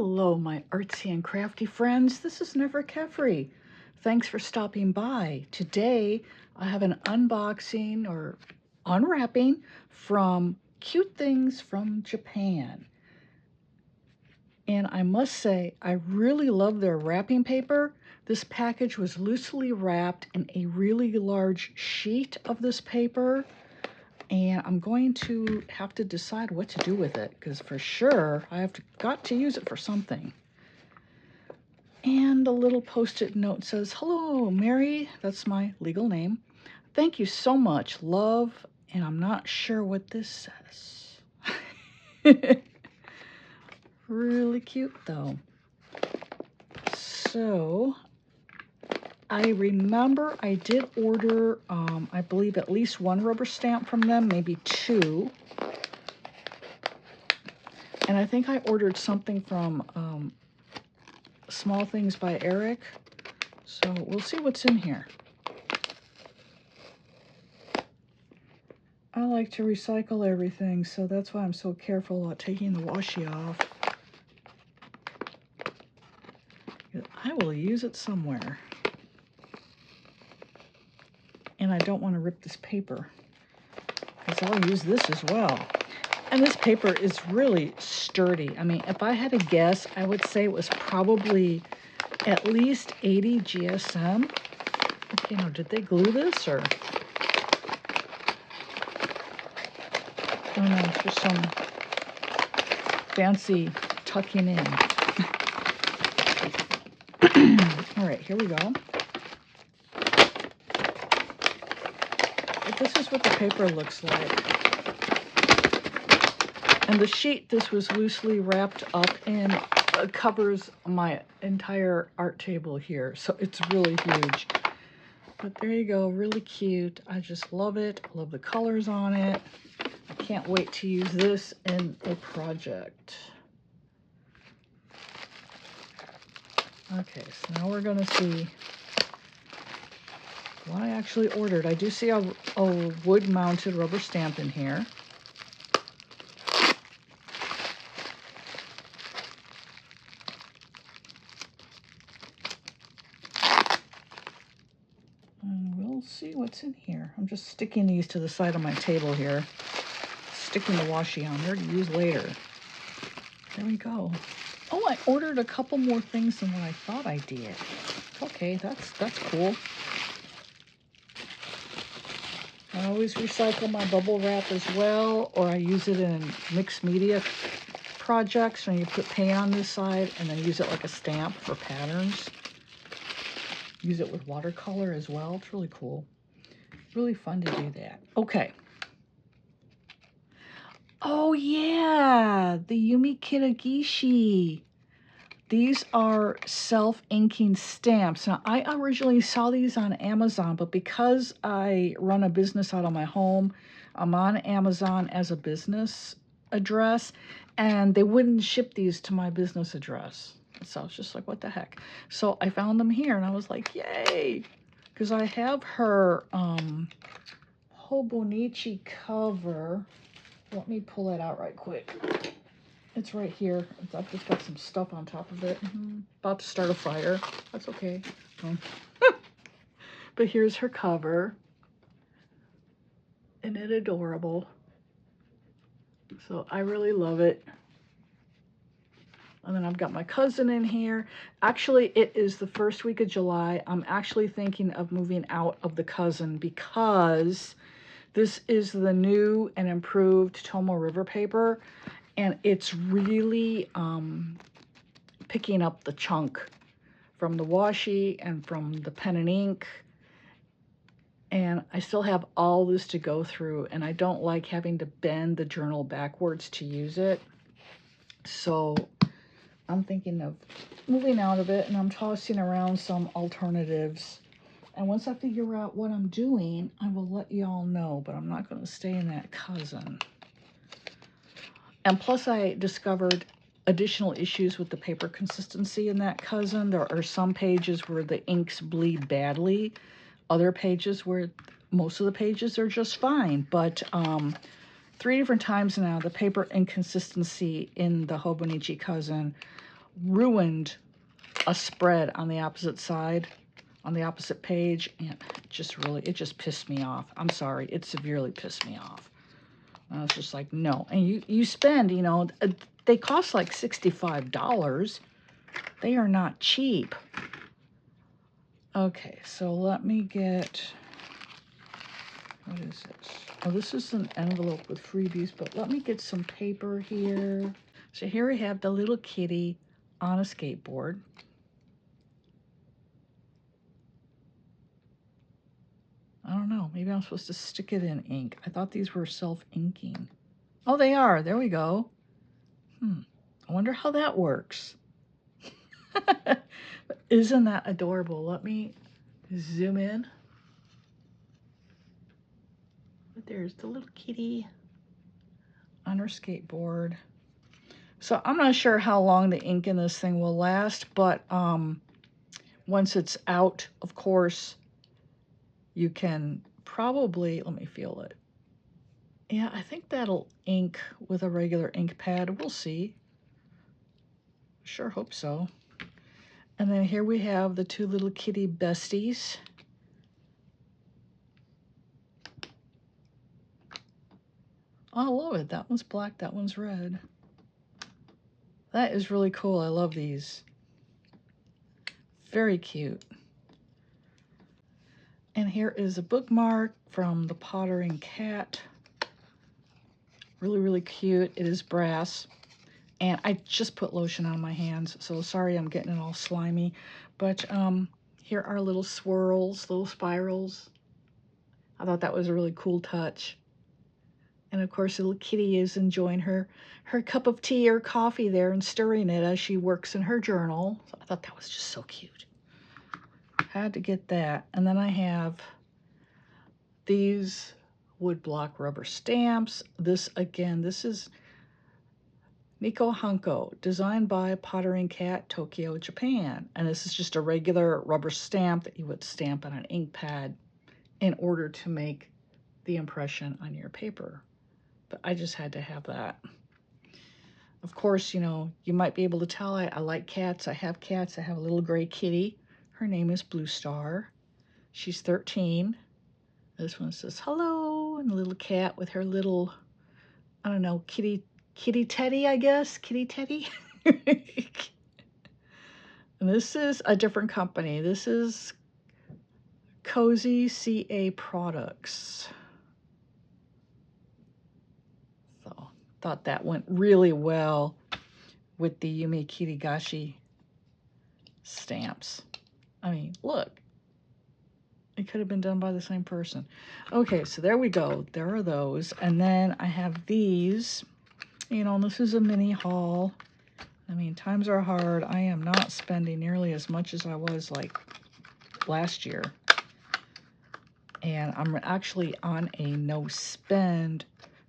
Hello, my artsy and crafty friends. This is 𝗧𝗫𝗶𝗃𝗃. Thanks for stopping by. Today, I have an unboxing or unwrapping from Cute Things from Japan. And I must say, I really love their wrapping paper. This package was loosely wrapped in a really large sheet of this paper. And I'm going to have to decide what to do with it, because for sure I have got to use it for something. And a little post-it note says, "Hello, Mary," that's my legal name. "Thank you so much, love." And I'm not sure what this says. Really cute though. So I remember I did order, I believe, at least one rubber stamp from them, maybe two. And I think I ordered something from Small Things by Eric. So we'll see what's in here. I like to recycle everything, so that's why I'm so careful about taking the washi off. I will use it somewhere. And I don't want to rip this paper, because I'll use this as well. And this paper is really sturdy. I mean, if I had to guess, I would say it was probably at least 80 GSM. Okay, now did they glue this or? Oh no, it's just some fancy tucking in. All right, here we go. This is what the paper looks like. And the sheet this was loosely wrapped up in covers my entire art table here. So it's really huge. But there you go, really cute. I just love it. I love the colors on it. I can't wait to use this in a project. Okay, so now we're gonna see what I actually ordered. I do see a wood-mounted rubber stamp in here. And we'll see what's in here. I'm just sticking these to the side of my table here. Sticking the washi on there to use later. There we go. Oh, I ordered a couple more things than what I thought I did. Okay, that's cool. I always recycle my bubble wrap as well, or I use it in mixed media projects when you put paint on this side and then use it like a stamp for patterns. Use it with watercolor as well. It's really cool. Really fun to do that. Okay. Oh yeah, the 𝗵𝗵𝗂𝗃𝗃𝗃. These are self-inking stamps. Now, I originally saw these on Amazon, but because I run a business out of my home, I'm on Amazon as a business address, and they wouldn't ship these to my business address. So I was just like, what the heck? So I found them here, and I was like, yay! Because I have her 𝗵𝗵𝗂𝗃𝗃𝗃 cover. Let me pull it out right quick. It's right here. I've just got some stuff on top of it. About to start a fire. That's okay. But here's her cover. Isn't it adorable? So I really love it. And then I've got my cousin in here. Actually, it is the first week of July. I'm actually thinking of moving out of the cousin because this is the new and improved Tomoe River paper. And it's really picking up the chunk from the washi and from the pen and ink. And I still have all this to go through, and I don't like having to bend the journal backwards to use it. So I'm thinking of moving out of it, and I'm tossing around some alternatives. And once I figure out what I'm doing, I will let you all know, but I'm not going to stay in that cousin. And plus, I discovered additional issues with the paper consistency in that cousin. There are some pages where the inks bleed badly. Other pages where most of the pages are just fine. But 3 different times now, the paper inconsistency in the 𝗵𝗵𝗃𝗃𝗃 cousin ruined a spread on the opposite side, on the opposite page, and it just pissed me off. I'm sorry, it severely pissed me off. I was just like, no. And you spend, you know, they cost like $65. They are not cheap. Okay, so let me get, what is this? Oh, this is an envelope with freebies, but let me get some paper here. So here we have the little kitty on a skateboard. I don't know, maybe I'm supposed to stick it in ink. I thought these were self-inking. Oh, they are, there we go. I wonder how that works. Isn't that adorable? Let me zoom in. But there's the little kitty on her skateboard. So I'm not sure how long the ink in this thing will last, but once it's out, of course, you can probably, let me feel it. Yeah, I think that'll ink with a regular ink pad. We'll see. Sure hope so. And then here we have the two little kitty besties. Oh, I love it. That one's black, that one's red. That is really cool. I love these. Very cute. And here is a bookmark from the 𝗏𝗏𝗏𝗏𝗏. Really, really cute. It is brass. And I just put lotion on my hands, so sorry I'm getting it all slimy. But here are little swirls, little spirals. I thought that was a really cool touch. And of course, little kitty is enjoying her cup of tea or coffee there and stirring it as she works in her journal. So I thought that was just so cute. Had to get that. And then I have these wood block rubber stamps. This, again, this is Nikko Hanko, designed by 𝗏𝗏𝗏𝗏𝗏, Tokyo, Japan. And this is just a regular rubber stamp that you would stamp on an ink pad in order to make the impression on your paper. But I just had to have that. Of course, you know, you might be able to tell I like cats. I have cats. I have a little gray kitty. Her name is Blue Star. She's 13. This one says hello, and a little cat with her little, I don't know, kitty Teddy, I guess. Kitty Teddy. And this is a different company. This is 𝗂𝗵𝗄𝐶𝐴 products. So thought that went really well with the Yumi Kirigashi stamps. I mean, look. It could have been done by the same person. Okay, so there we go. There are those. And then I have these. You know, this is a mini haul. I mean, times are hard. I am not spending nearly as much as I was like last year. And I'm actually on a no spend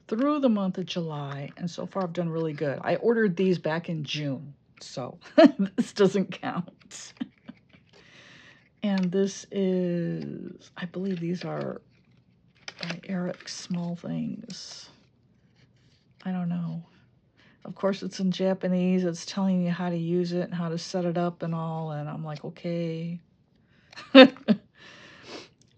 through the month of July. And so far I've done really good. I ordered these back in June. So this doesn't count. And this is, I believe these are by Eric Small Things. I don't know. Of course, it's in Japanese. It's telling you how to use it and how to set it up and all. And I'm like, okay.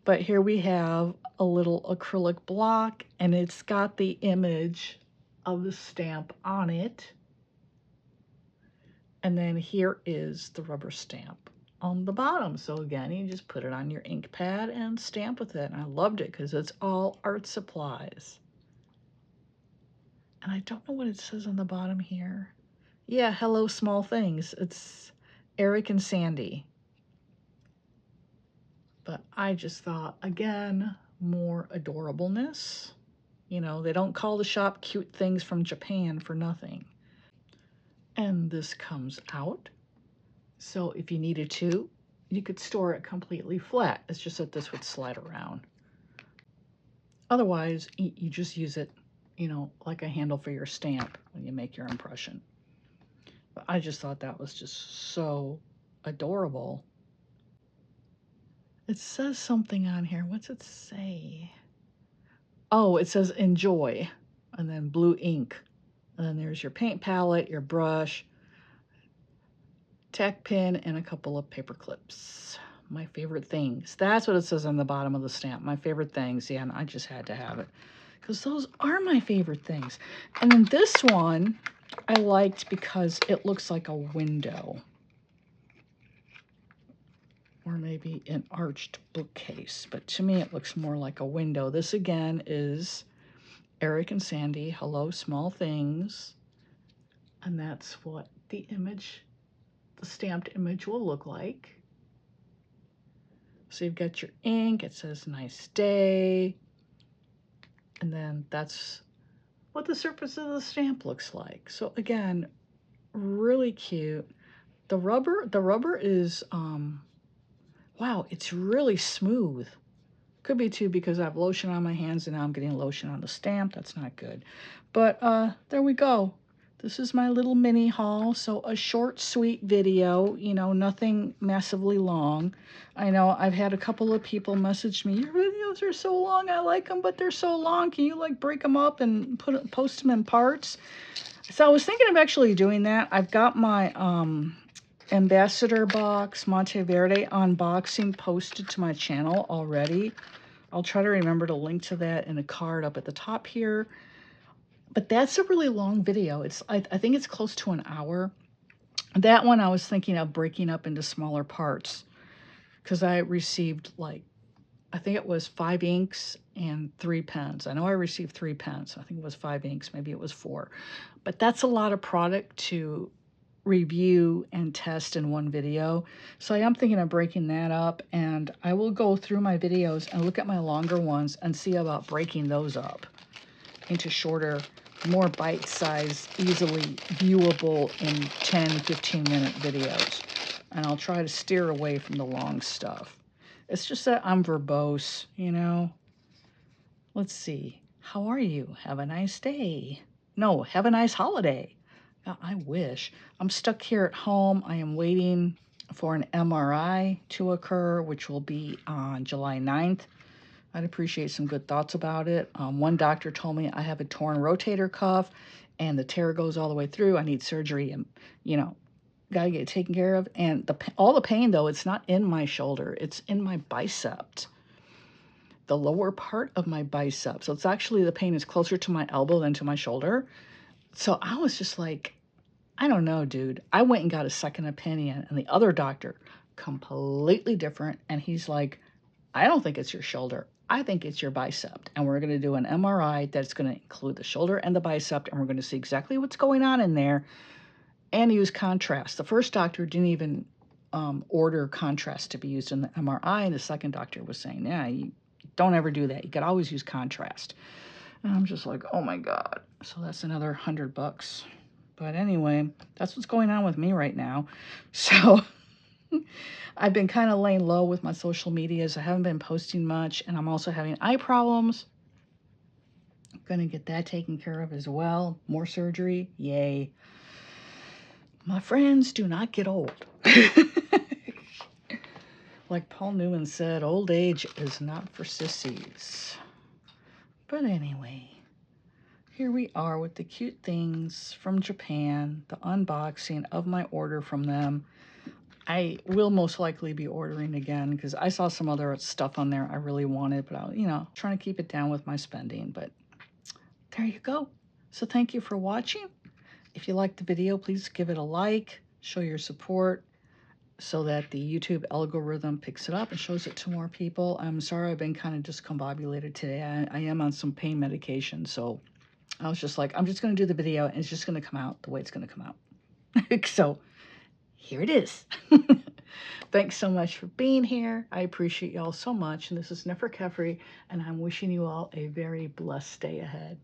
But here we have a little acrylic block, and it's got the image of the stamp on it. And then here is the rubber stamp on the bottom. So again, you just put it on your ink pad and stamp with it. And I loved it because it's all art supplies. And I don't know what it says on the bottom here. Yeah, hello, small things. It's Eric and Sandy. But I just thought, again, more adorableness. You know, they don't call the shop Cute Things from Japan for nothing. And this comes out. So if you needed to, you could store it completely flat. It's just that this would slide around. Otherwise, you just use it, you know, like a handle for your stamp when you make your impression. But I just thought that was just so adorable. It says something on here. What's it say? Oh, it says enjoy, and then blue ink. And then there's your paint palette, your brush, tack pin, and a couple of paper clips. My favorite things. That's what it says on the bottom of the stamp. My favorite things. Yeah, and I just had to have it because those are my favorite things. And then this one I liked because it looks like a window. Or maybe an arched bookcase. But to me, it looks more like a window. This again is Eric and Sandy, Hello Small Things. And that's what the image, the stamped image will look like. So you've got your ink, it says nice day. And then that's what the surface of the stamp looks like. So again, really cute. The rubber is, wow, it's really smooth. Could be too because I have lotion on my hands and now I'm getting lotion on the stamp. That's not good. But there we go. This is my little mini haul. So a short, sweet video, you know, nothing massively long. I know I've had a couple of people message me, your videos are so long, I like them, but they're so long. Can you like break them up and post them in parts? So I was thinking of actually doing that. I've got my Ambassador box, Monteverde unboxing posted to my channel already. I'll try to remember to link to that in a card up at the top here. But that's a really long video. I think it's close to an hour. That one I was thinking of breaking up into smaller parts because I received like, I think it was 5 inks and 3 pens. I know I received 3 pens. I think it was 5 inks. Maybe it was 4. But that's a lot of product to review and test in one video. So I am thinking of breaking that up, and I will go through my videos and look at my longer ones and see about breaking those up into shorter, more bite-sized, easily viewable in 10-15 minute videos. And I'll try to steer away from the long stuff. It's just that I'm verbose, you know. Let's see. How are you? Have a nice day. No, have a nice holiday. I wish. I'm stuck here at home. I am waiting for an MRI to occur, which will be on July 9th. I'd appreciate some good thoughts about it. One doctor told me I have a torn rotator cuff and the tear goes all the way through. I need surgery and, you know, got to get it taken care of. And all the pain, though, it's not in my shoulder. It's in my bicep, the lower part of my bicep. So it's actually, the pain is closer to my elbow than to my shoulder. So I was just like, I don't know, dude. I went and got a second opinion, and the other doctor, completely different. And he's like, I don't think it's your shoulder. I think it's your bicep. And we're going to do an MRI that's going to include the shoulder and the bicep, and we're going to see exactly what's going on in there and use contrast. The first doctor didn't even order contrast to be used in the MRI, and the second doctor was saying, yeah, you don't ever do that. You could always use contrast. And I'm just like, oh my God. So that's another $100. But anyway, that's what's going on with me right now. So I've been kind of laying low with my social medias. I haven't been posting much, and I'm also having eye problems. I'm going to get that taken care of as well. More surgery. Yay. My friends, do not get old. Like Paul Newman said, old age is not for sissies. But anyway, here we are with the cute things from Japan, the unboxing of my order from them. I will most likely be ordering again because I saw some other stuff on there I really wanted, but I'm, you know, trying to keep it down with my spending. But there you go. So thank you for watching. If you liked the video, please give it a like, show your support so that the YouTube algorithm picks it up and shows it to more people. I'm sorry I've been kind of discombobulated today. I am on some pain medication, so I was just like, I'm just going to do the video and it's just going to come out the way it's going to come out. So here it is. Thanks so much for being here. I appreciate y'all so much. And this is 𝗫𝗫𝗃𝗃, and I'm wishing you all a very blessed day ahead.